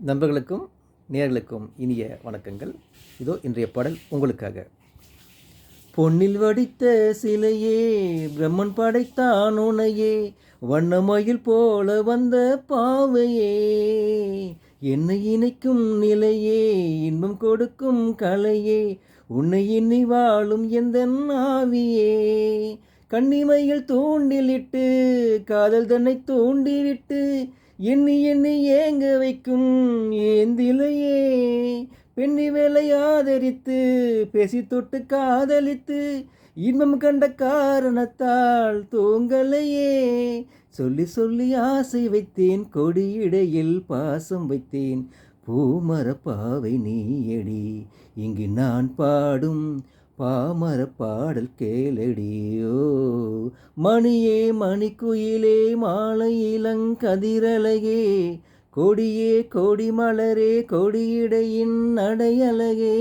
நண்பர்களுக்கும் நேயர்களுக்கும் இனிய வணக்கங்கள். இதோ இன்றைய பாடல் உங்களுக்காக. பொன்னில் வடித்த சிலையே பிரம்மன் படைத்தான் உனையே, வண்ணமயில் போல வந்த பாவையே, என்னை இணைக்கும் நிலையே, இன்பம் கொடுக்கும் கலையே, உன்னை எண்ணி வாழும் எந்தன் ஆவியே, கண்ணிமையில் தூண்டிலிட்டு காதல் தன்னை தூண்டிவிட்டு எண்ணி எண்ணி ஏங்க வைக்கும் ஏந்திலையே, பெண்ணி வேலை ஆதரித்து பேசி தொட்டு காதலித்து இன்பம் கண்ட காரணத்தால் தூங்கலையே, சொல்லி சொல்லி ஆசை வைத்தேன், கொடியிடையில் பாசம் வைத்தேன், பூமரப்பாவை நீயடி, இங்கு நான் பாடும் பாமர பாடல் கேளடியோ, மணியே மணிக்குயிலே மாலை இளங்கதிரழகே, கொடியே கொடி மலரே கொடியிடையின் நடையழகே.